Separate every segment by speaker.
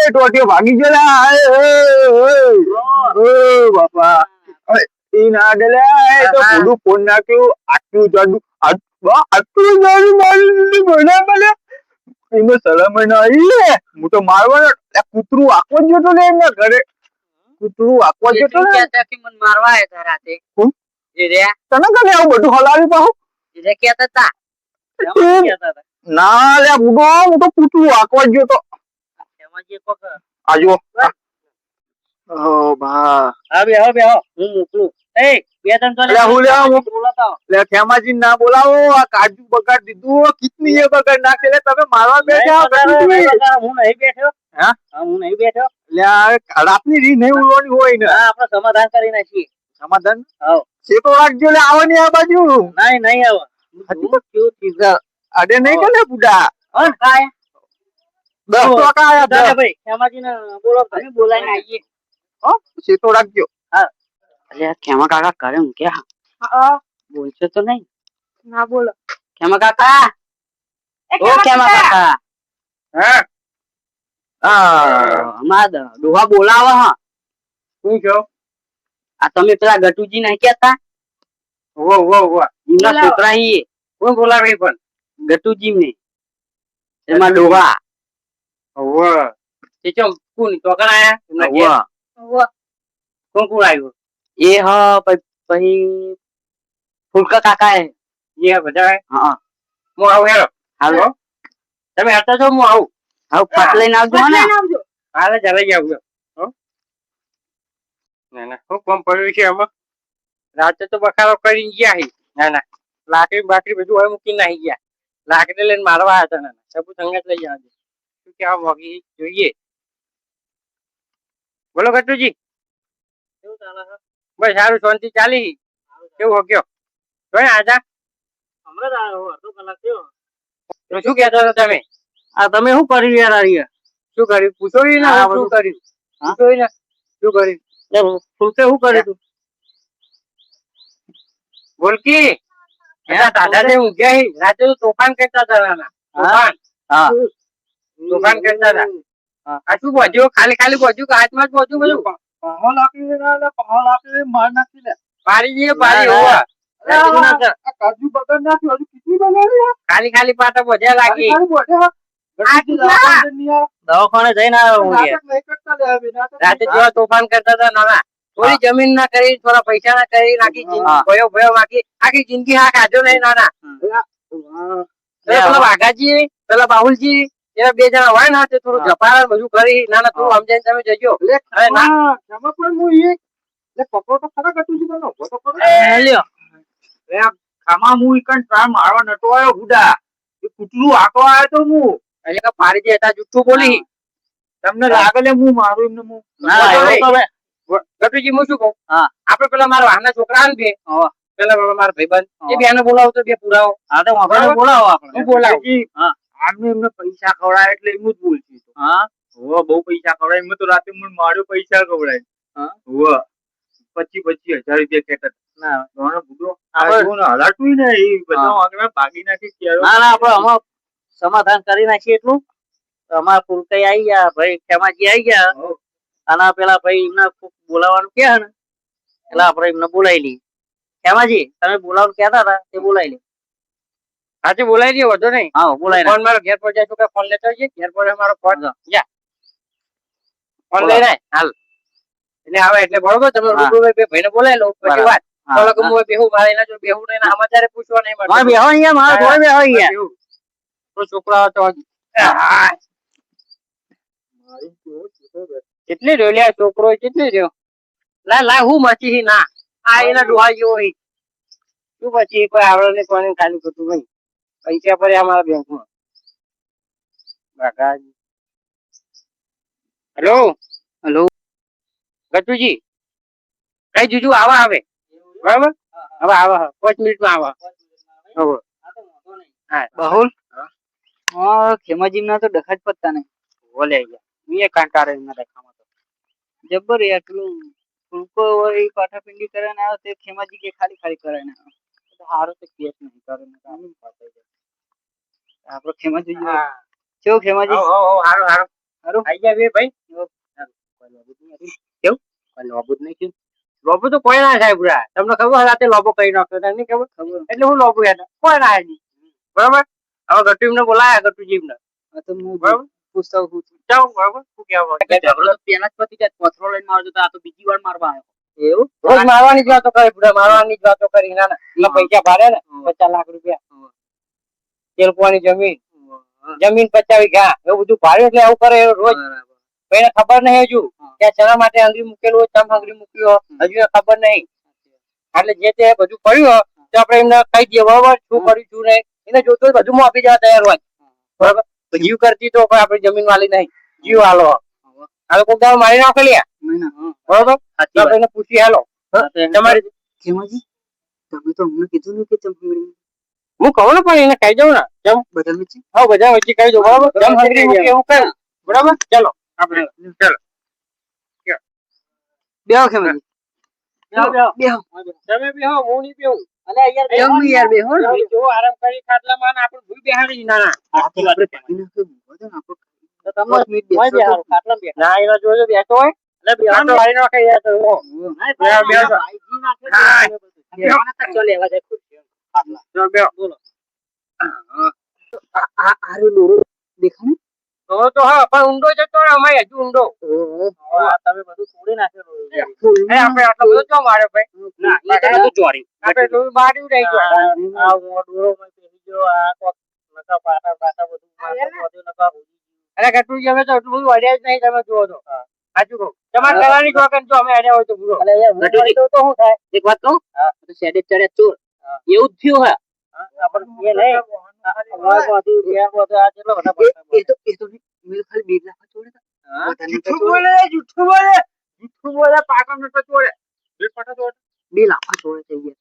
Speaker 1: ટોટીઓ ભાગી ગયેલા બાપા ઈ ના ડેલે તો બધું ફોન નાખ્યું આટલું જાડું આટલું જાડું મારી ભણા મને એમાં સલામ ના આવી હું તો મારવાનો કૂતરું આખો જ જતો ને એમના ઘરે કૂતરું આખો જ જતો ને
Speaker 2: મને મારવા આવ્યા રાતે
Speaker 1: તને કને આવું બધું હલાવી પાહું
Speaker 2: કેતા
Speaker 1: ના લે બુડો હું તો કૂતરું આખો જ જતો આજો ઓ બા
Speaker 2: હવે હું મોકલું એ બે ત્રણ તો
Speaker 1: લે હું લે બોલાતા લે ખેમાજી ના બોલાવો આ કાજુ બગાડ દીધું કિતની એ બગાડ નાખે લે તમે મારવા બેઠા
Speaker 2: હું નહીં બેઠો
Speaker 1: હા
Speaker 2: હું નહીં બેઠો
Speaker 1: લે રાતની રી નહીં ઉડવાની હોય ને
Speaker 2: હા આપણે સમાધાન કરી નાખીએ
Speaker 1: સમાધાન હા સેતો રાખજો લે આવો ને આ બાજુ
Speaker 2: નહીં આવો
Speaker 1: અડે નહીં કે બુડા
Speaker 2: હા કાય
Speaker 1: 10 ટકા આયા
Speaker 2: ભાઈ ખેમાજી ને બોલો તમે બોલાઈને આવીએ
Speaker 1: સેતો રાખજો
Speaker 2: હા અરે ખેમા કાકા કરે હું કે હા બોલছো તો નહીં
Speaker 3: ના બોલો
Speaker 2: ખેમા કાકા ઓ ખેમા કાકા
Speaker 1: હા
Speaker 2: અમાર ડોહા બોલાવા હા
Speaker 1: શું છો
Speaker 2: આ તમે પેલા ગટુજી નહીં કેતા
Speaker 1: વો
Speaker 2: એમના છોકરા ઈ
Speaker 1: કોણ બોલાવે પણ
Speaker 2: ગટુજી ને એમાં ડોહા
Speaker 1: વો
Speaker 2: તે ચમ કોણ ટોકણ આયા એમના ઘેર કોણ આવ્યું એ હ પછી ફૂલકા કાકા એ
Speaker 1: બધા
Speaker 2: હા
Speaker 1: હું આવું હેરો
Speaker 2: હાલો
Speaker 1: તમે હતા છો હું આવું
Speaker 2: પાટ લઈને આવજો ને
Speaker 1: હાલે ચાલે જાવ ના શું કોમ પડ્યું છે આમાં રાતે તો બખારો કરીને ગયા હી ના લાકડી બાકડી બધું હવે મૂકીને નાહી ગયા લાકડી લઈને મારવા આવ્યા હતા ના સબૂત અંગત લઈ જવા શું કે આ મોગી જોઈએ બોલો ગટુજી
Speaker 2: કેવું ચાલે છે
Speaker 1: બસ સારું શાંતિ ચાલી કેવું હો કયો જોઈ આજા
Speaker 2: હમણાં જ આવ્યો અડધો કલાક થયો
Speaker 1: તો શું કહેતા હતા તમે
Speaker 2: આ તમે શું કર્યું યાર આ
Speaker 1: શું કર્યું પૂછો ને શું કર્યું પૂછો ને શું કર્યું
Speaker 2: ફૂલકે શું કર્યું તું
Speaker 1: બોલકી દાદા ને ઊંઘ્યા હી રાતે તો તોફાન કરતા હતા તોફાન કરતા હતા આ શું બોજ્યો ખાલી બોજ્યું કે હાથમાં જ બોજ્યું બધું પારી જઈએ પારી હોવા કાજુ બગડ નાખ્યું હજુ કેટલી બગાડી ખાલી પાટા બોજ્યા લાગી
Speaker 2: દવાખાને જઈને આવ્યો
Speaker 1: રાતે જેવા તોફાન કરતા હતા નાના થોડી જમીન ના કરી થોડા પૈસા ના કરી નાખી ભયો બાકી આખી જિંદગી હા કાઢ્યો નહીં નાના પેલા વાઘાજી પેલા બાહુલજી એના બે જણા હોય ને તે થોડું જપારા બધું કરી નાના થોડું સમજાઈને તમે જજો પકડો તો ખરા કટું મારવા નતો આવ્યો બુડા કૂતરું આખો આવ્યો તો હું એટલે પાડી દે હતા જુઠ્ઠું બોલી તમને લાગે લે હું મારું એમને ગટુજી હું શું કહું આપડે પેલા મારા વાહના છોકરા ને બે પેલા મારા ભાઈબંધ એ બે ને બોલાવો તો બે પુરાવો
Speaker 2: બોલાવો આપણે
Speaker 1: હું બોલાવું આમને એમને પૈસા ખવડાય એટલે એમ જ બોલતી બહુ પૈસા ખવડાય એમ તો રાતે મને માર્યો પૈસા ખવડાય 25,000 રૂપિયા કેતા હલાતું ને એ બધા ભાગી નાખી
Speaker 2: આપડે સમાધાન કરી નાખીએ એટલું અમારા ફૂલકાઈ આવી ગયા ભાઈ ખેમાજી આવી ગયા અને પેલા ભાઈ એમને બોલાવાનું કે ને એટલે આપડે એમને બોલાવી લઈએ ખેમાજી તમે બોલાવાનું કહેતા હતા તે બોલાવી લે
Speaker 1: સાચે બોલાવી દે વધુ નહીં
Speaker 2: હા બોલાવી
Speaker 1: ફોન મારો ઘેર પર જાય તો ફોન લેતો જઈએ ઘેર પર મારો ફોન જા ફોન લઈ રહ્યા હાલ એટલે આવે એટલે બરોબર તમે રૂબરૂ બે ભાઈને બોલાવી લો પછી વાત બોલો કે હું બેહું મારે એના જો બેહું ને એના સમાચારે પૂછવા નહીં મળે
Speaker 2: બેહો અહીંયા મારા ઘરે બેહો અહીંયા
Speaker 1: તો છોકરા તો કેટલી રહ્યો લે છોકરો કેટલી રહ્યો લા હું મચી ના આ એના ડોહા જેવો શું પછી કોઈ આવડે ને કોને ખાલી ખોટું નહીં પૈસા પડ્યા અમારા બેંકમાં હેલો ગટુજી કઈ જુજુ આવા હવે બરાબર હવે આવા 5 મિનિટમાં આવા
Speaker 2: બહુલ ખેમાજી ના તો ડખા જ પત્તા નહીં
Speaker 1: બોલે ગયા કાંટારે દેખામાં તો
Speaker 2: જબ્બર યાર પેલું ફૂલકો હોય પાઠાપિંડી કરે ને તે ખેમાજી કે ખાલી કરે ને
Speaker 1: સારું તો કેસ નહીં કરે
Speaker 2: આપડે ખેમાજી કેવું ખેમાજી?
Speaker 3: હારું
Speaker 2: હારું?
Speaker 3: આઈ ગયા બે ભાઈ કેવું કોઈ લોબો જ નહીં કેવું લોબો તો કોઈ ના થાય પૂરા તમને ખબર રાતે લોબો કરી નાખ્યો તમને ખબર એટલે હું લોબો યાર કોઈ ના થાય બરાબર હવે ગટુ ને બોલાયા ગટુજી ને
Speaker 2: તો હું
Speaker 3: બરાબર
Speaker 2: પૂછતા હું
Speaker 3: જાઓ બરાબર શું કહેવા
Speaker 2: ઝઘડો તો પેલા જ પતી જાય પથરો લઈને મારજો તો આ તો બીજી વાર મારવા આવ્યો
Speaker 3: એવું રોજ મારવાની જ વાતો કરે પૂરા મારવાની જ વાતો કરી ના ના પૈસા ભાડે ને 50 લાખ રૂપિયા તેલકવાની જમીન 50 વીઘા એવું બધું ભાડે એટલે આવું કરે રોજ કોઈને ખબર નહીં હજુ કે શેના માટે અંગરી મૂકેલું ચમ અંગરી મૂક્યો હજુ ખબર નહીં એટલે જે તે બધું પડ્યું તો આપણે એમને કહી દઈએ બરાબર શું કર્યું શું નહીં એને જોતું બધું હું આપી જવા તૈયાર હોય બરાબર જીવ કરતી તો આપણે જમીન વાલી નહીં જીવ હાલો હાલો કોક દાવ મારી નાખેલી બરાબર આપણે એને પૂછી હાલો તમારી
Speaker 2: ખેમાજી તમે તો અમને કીધું નહીં કે તમે
Speaker 3: હું કહું ને પણ એને કહી દઉં ને જમ
Speaker 2: બધા વચ્ચે
Speaker 3: હા બધા વચ્ચે કહી દઉં બરાબર જમ હંગરી મૂકી એવું કર બરાબર ચલો આપણે ચલો
Speaker 2: બેહો ખેમાજી બેહો
Speaker 3: તમે બી હો હું નહીં બેહું
Speaker 2: અલે યાર બેહો ને
Speaker 3: જો આરામ કરી ખાટલામાં ને આપણે ભૂઈ બેહાડી ના ના
Speaker 2: આપણે પાણી નાખ્યું બધું નાખો
Speaker 3: તો તમે હોય બેહારો ખાટલામાં બેઠા ના એનો જોજો બેઠો હોય એટલે બેહાડો મારી નાખે યાર તો
Speaker 2: ચલ લેવા જાય
Speaker 3: ચલો બેહો બોલો
Speaker 2: આરે ડોરો દેખાને
Speaker 3: તો હા પણ ઊંડો જતો ને અમે હજુ ઊંડો તમે બધું તોડી નાખેલું આપણે આટલો બધો જો મારે ભાઈ ના એ તો બધું ચોરી આપણે તો બાડ્યું રહી ગયું આ ડોરો માં પેલી જો આ કોક નકા પાટા બધું બધું નકા અરે કટું અમે તો એટલું બધું અડ્યા જ નહીં તમે જુઓ તો સાચું કહું તમારે કરવાની જોકન જો અમે અડ્યા હોય તો પૂરો
Speaker 2: અલે યાર તો શું થાય એક વાત કહું તો સેડે ચડ્યા ચોર એવું જ થયું હે
Speaker 3: આપણે એ નહીં જૂઠું બોલે પાકા નતો ચોરે બે પટા ચોરે
Speaker 2: 2 લાખ ચોરે થઈ ગયા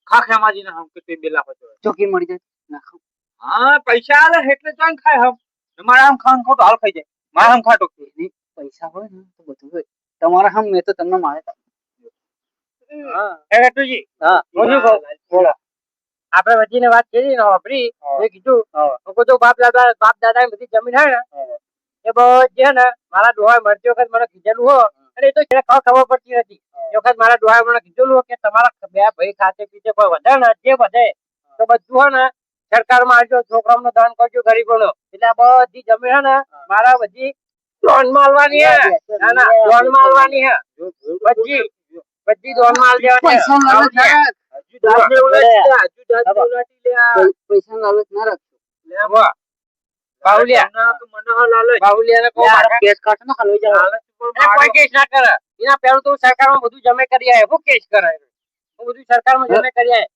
Speaker 3: ખા ખેમાજી ના હમ કે 2 લાખ ચોરે
Speaker 2: ચોકી મળી જાય નાખો
Speaker 3: હા પૈસા આલે એટલે ચાંગ ખાય હમ તમારા આમ ખાન ખો તો હાલ ખાઈ જાય મારા આમ ખાટો
Speaker 2: પૈસા હોય ને તો બધું હોય તમારા હમ મેં તો તમને મારે
Speaker 3: હા એ ગટુજી હા બોલો આપણે વચ્ચેની વાત કરી ને વાપરી મેં કીધું તો બાપ દાદા બધી જમીન હે ને એ બધી ને મારા ડોહા મરતી વખત મને કીધેલું હો અને એ તો ખબર પડતી નથી એ વખત મારા ડોહા મને કીધેલું કે તમારા બે ભાઈ ખાતે પીતે કોઈ વધે ને જે વધે તો બધું હે ને સરકારમાં આવજો છોકરાઓનું દાન કરજો ગરીબોનો એટલે આ બધી જમીન હે ને મારા બધી લોનમાં આલવાની હે ના ના લોનમાં આલવાની હે બધી લોનમાં આલ દેવાની
Speaker 2: પૈસા લાલચ ના રાખજો
Speaker 3: કોઈ કેસ ના કરે એના પેલું તો સરકારમાં બધું જમે કરી આવે હું કેસ કરાય બધું સરકારમાં જમે કરી આવે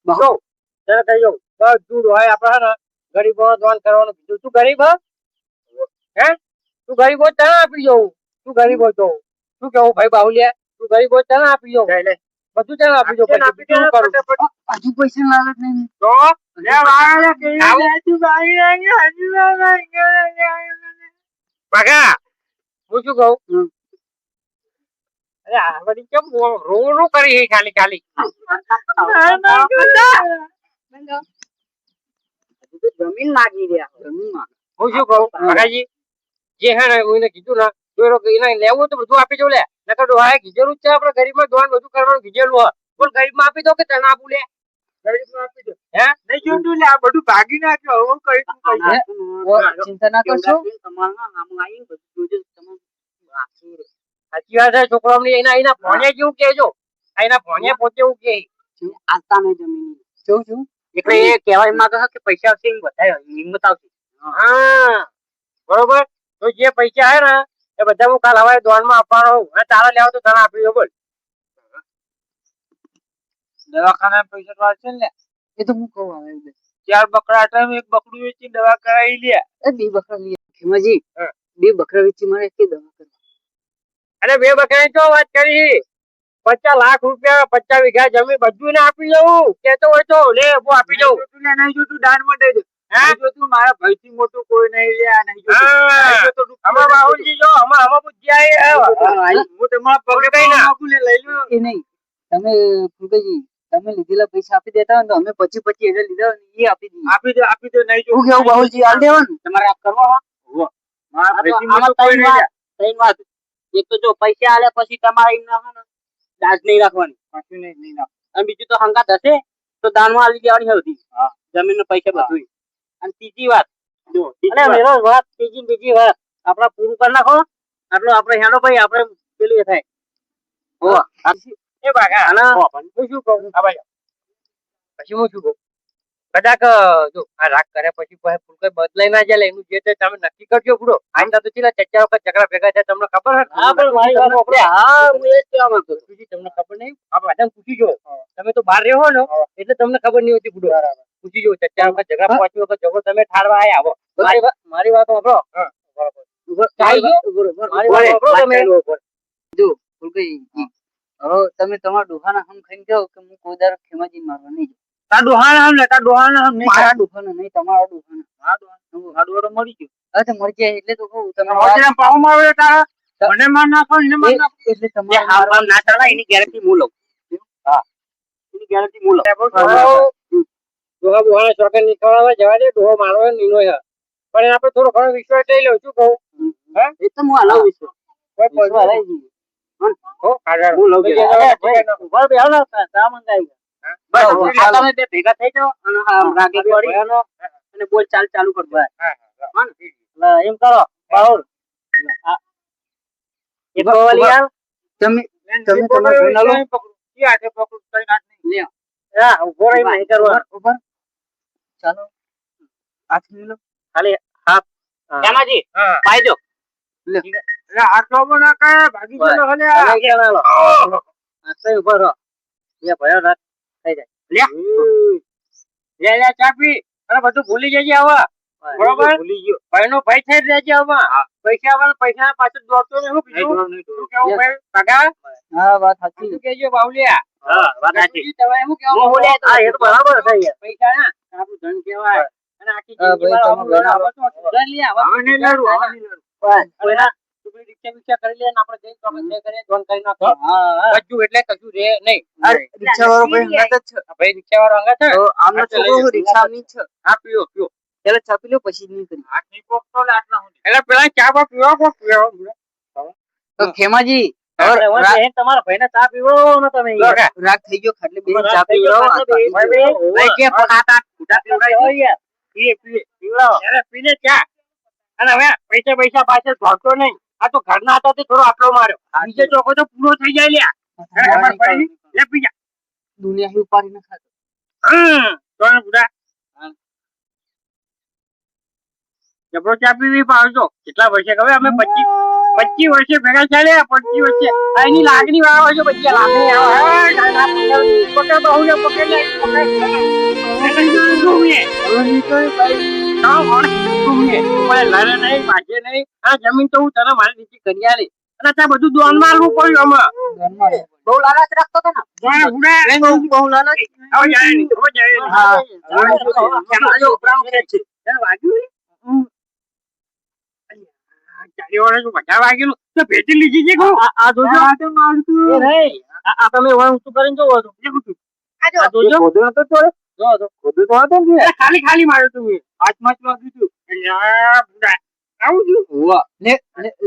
Speaker 3: બધું હોય આપડે ગરીબો દાન કરવાનું કીધું તું ગરીબ હે તું ગરીબ હોય તને આપી જવું તું ગરીબ હોય તો શું કેવું ભાઈ બાહુલિયા તું ગરીબ હોય તને આપી જવું બધું તને આપી જવું
Speaker 2: હજુ પૈસા લાલચ નહીં
Speaker 3: તો હું શું કહું અરે આ બધી કેમ રોનું કરી ખાલી ખાલી
Speaker 2: જમીન માગી રહ્યા જમીન માગ
Speaker 3: હું શું કહું ભગાજી જે હે ને એને કીધું ને એને લેવું તો બધું આપી જવું લે નકર ડોહાએ કીધેલું જ છે આપણે ગરીબમાં દોન બધું કરવાનું કીધેલું હોય પણ ગરીબમાં આપી દો કે તને આપું લે ગરીબમાં આપી દો હે નહીં જોતું લે આ બધું ભાગી નાખ્યો હું કઈ
Speaker 2: ચિંતા ના કરશો
Speaker 3: તમારા નામ આવી બધું જોજો તમે સાચી વાત છે છોકરાઓની એના ભોણે જેવું કેજો એના ભોણે પોતે એવું કે
Speaker 2: આલતા નહીં જમીન જોઉં છું
Speaker 3: એટલે એ કહેવાય માંગે કે પૈસા આવશે એ વધારે હિંમત આવશે હા બરોબર તો જે પૈસા હે ને એ બધા હું કાલ હવારે દોનમાં આપવાનો હોઉં અને તારા લેવા તો તને આપી દો બોલ દવાખાના પૈસા તો આવશે ને
Speaker 2: એ તો હું કહું આવે
Speaker 3: 4 બકરા હતા એક બકરું વેચી દવા કરાવી લે
Speaker 2: એ 2 બકરા લઈ ખેમાજી 2 બકરા વેચી મારે કે દવા કરવા
Speaker 3: અરે 2 બકરાની તો વાત કરી 50 લાખ રૂપિયા 50 વીઘા જમીન બધું ને આપી દઉં કેતો હોય તો લે હું આપી દઉં નહીં જોતું દાન માટે જોતું મારા ભાઈ થી મોટું કોઈ નહીં લે આ નહીં જોતું અમાર બાહુજી જો અમાર બુજ્યા હું તમારા પગે કઈ ના લઈ લો
Speaker 2: એ નહીં તમે ફૂલભાઈ તમે લીધેલા પૈસા આપી દેતા હોય તો અમે 25,000 લીધા એ આપી દઈએ
Speaker 3: આપી દો નહીં જો
Speaker 2: હું કેવું બાહુજી આલ દેવાનું
Speaker 3: તમારે આ કરવા
Speaker 2: આમાં ત્રણ વાત. એક તો જો પૈસા આલે પછી તમારે એમ ના દાજ નહીં રાખવાની અને બીજું તો હંગાત હશે તો દાનમાં આલી દેવાની હતી જમીન નો પૈસા બધું. અને ત્રીજી વાત ત્રીજી વાત આપડા પૂરું કરી નાખો આટલો આપડે હેડો ભાઈ આપડે પેલું એ થાય
Speaker 3: એ બાગા
Speaker 2: અને
Speaker 3: હું શું કહું પછી હું શું કહું કદાચ જો આ રાગ કર્યા પછી ફૂલકાઈ બદલાઈ ના જાય એનું જે તે તમે નક્કી કરજો પૂરો આઈંદા તો ચીલા ચર્ચા વખત ઝઘડા ભેગા થાય તમને ખબર હે
Speaker 2: હા પણ મારી વાત આપણે હું એ જ કહેવા માંગતો હતો.
Speaker 3: તમને ખબર નહીં આ બધાને પૂછી જો તમે તો બહાર રહ્યો ને એટલે તમને ખબર નહીં હોતી પૂરો પૂછી જો ચર્ચા વખત ઝઘડા પાંચ વખત ઝઘડો તમે ઠારવા આયા આવો મારી વાત સાંભળો
Speaker 2: તમે તમારા ડોહાના હમ ખાઈને જાઓ કે હું કોઈ દાડો ખેમાજી મારવા નહીં જાઉં.
Speaker 1: તાર ડોહાના હમ ને તાર ડોહાના હમ નહીં.
Speaker 2: મારા ડોહાના નહીં તમારા ડોહાના.
Speaker 1: આ ડોહો મરી ગયો.
Speaker 2: અરે મરી જાય એટલે તો કહું તમે
Speaker 1: હોજરા પાવ મારે તારા મને માર નાખો ને માર નાખો.
Speaker 2: એટલે એ તમારે હાવ કામ ના ચાલે એની ગેરંટી હું લઉં. એની ગેરંટી હું લઉં.
Speaker 3: ડોહા બુહાના શોખન નીકળવા જવા દે ડોહો મારવો નીનો છે પણ આપણે થોડો ઘણો વિશ્વાસ લઈ લઉં શું કહું
Speaker 2: એ તો હું હલાવું વિશ્વાસ.
Speaker 3: કોઈ
Speaker 2: વિશ્વાસ લઈ જઈએ.
Speaker 3: હો કાગળ
Speaker 2: હું લઉં કે ઉભા રહો ને ચા મંગાવી બસ
Speaker 3: હવે
Speaker 2: આ તમે બે ભેગા થઈ જાઓ અને આ રાગી પડી અને બોલ ચાલ ચાલુ કર ભાઈ. એમ કરો બાઉલ એક ગોળી આલ તમે તમે તમારા ભાઈના લો. હા ઉભો રહી નહીં કરવાનું. ઉભા ચાલો હાથ લઈ લો ખાલી હાથ કેમાજી પાઈ દો
Speaker 1: આટલો બના કે ભાગી ગયો હલે
Speaker 2: આટલે ઉભો રહો એ ભયો રાત થઈ જાય
Speaker 3: લે ચાપી અરે બધું ભૂલી જજે હવે બરોબર
Speaker 2: ભૂલી ગયો
Speaker 3: ભાઈનો ભાઈ થઈ રહેજે હવે પૈસા વાળા પૈસા પાછળ દોડતો નહીં હું બીજું શું કેવું ભાઈ કાકા
Speaker 2: હા વાત સાચી
Speaker 3: શું કહેજો બાવલિયા
Speaker 2: હા વાત સાચી
Speaker 3: તમે શું કેવું
Speaker 2: હું બોલ્યા આ એ તો બરાબર છે યાર
Speaker 3: પૈસા ના આપણું ધન કહેવાય અને આખી
Speaker 2: હા,
Speaker 3: જિંદગી
Speaker 2: ભાઈ,
Speaker 3: માં
Speaker 2: તમે
Speaker 3: આવું
Speaker 2: ઘણા
Speaker 3: સુધાર લે હવે
Speaker 1: હવે નહીં લડવું હવે નહીં લડવું.
Speaker 2: કોઈના
Speaker 3: તું રિક્ષા વિક્ષા કરી લે ને આપણે જઈને તો આપણે જે કરીએ જોન કરી નાખો
Speaker 2: હા
Speaker 3: કજુ એટલે કજુ રે નહીં
Speaker 2: અરે રિક્ષાવાળો ભાઈ હંગાત જ છે
Speaker 3: આ ભાઈ રિક્ષા વાળો હંગા છે
Speaker 2: તો આમને તો કહું રિક્ષાની છે
Speaker 3: આ પીઓ પીઓ
Speaker 2: પેલા છાપી લો પછી નહીં કરી
Speaker 3: આટલી કોક તો લે આટલા સુધી એટલે પેલા ચા બા પીવા કોક પીવો
Speaker 2: તો ખેમાજી
Speaker 3: હવે
Speaker 2: તમારા ભાઈને ચા પીવો ને તમે રાગ થઈ ગયો ખાટલે બે ચા પીવો
Speaker 3: ભાઈ કે ફટાટા ફૂટા પીવડાય પીએ પીએ પીવડાવો અરે પીને ચા અને હવે પૈસા પૈસા પાછળ ભાગતો નહીં આ તો ઘરના હતા તે થોડો આટલો માર્યો બીજે ચોકો તો પૂરો થઈ જાય લ્યા ખબર પડી લે પી જા
Speaker 2: દુનિયા હી ઉપાડી ન ખાતો
Speaker 3: તો બુડા જબરો ચા પીવી પાવજો કેટલા વર્ષે ખબર અમે 25 વર્ષે ભેગા ચાલ્યા 25 વર્ષે આ એની લાગણી વાળો છો પછી લાગણી આવે પકડ બહુ ને પકડ લે જમીન તો હું તને મારી નીચે કરી આલી અને ત્યાં બધું દોન મારવું પડ્યું અમે
Speaker 2: બહુ લાલચ રાખતો હતો ને બહુ લાલચ
Speaker 3: ખાલી ખાલી માર્યો તું હાથમાં જ વાગ્યું તું આવું છું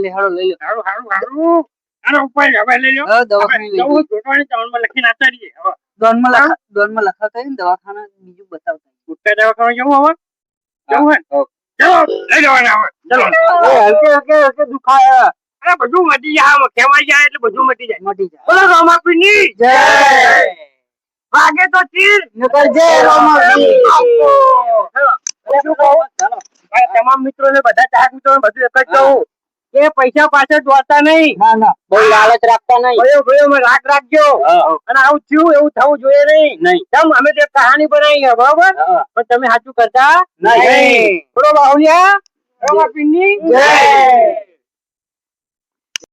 Speaker 2: લેહાડો લઈ લો
Speaker 3: હારું હારું હારું આનો ઉપાય હવે લઈ લો
Speaker 2: દવાખાને લઈ લો
Speaker 3: જોડવાની ચાવલમાં લખીને આપતા રહીએ હવે
Speaker 2: દોનમાં લખાતા ને દવાખાના બીજું બતાવતા
Speaker 3: ઉઠતા દવાખાને જવું હવે જવું હે ચલો લઈ જવાના હવે ચલો
Speaker 2: હલકે હલકે હલકે દુખાયા
Speaker 3: અરે બધું મટી જાય ખેવાઈ જાય એટલે બધું મટી જાય
Speaker 2: મટી જાય
Speaker 3: બોલો રામાપીની
Speaker 2: જય
Speaker 3: વાગે તો તીર
Speaker 2: નકર જય રામાપીર
Speaker 3: તમામ મિત્રોને બધા ચાહક મિત્રોને બધું એક જ કહું કે પૈસા પાછળ દોડતા નહીં
Speaker 2: ના ના બહુ લાલચ રાખતા નહીં
Speaker 3: ભાઈઓ મેં રાખ રાખજો અને આવું થયું એવું થવું જોઈએ નહીં કેમ અમે તો એક કહાની બનાવી છે બરોબર પણ તમે સાચું કરતા નહીં બોલો બાહુલિયા રામાપીરની જય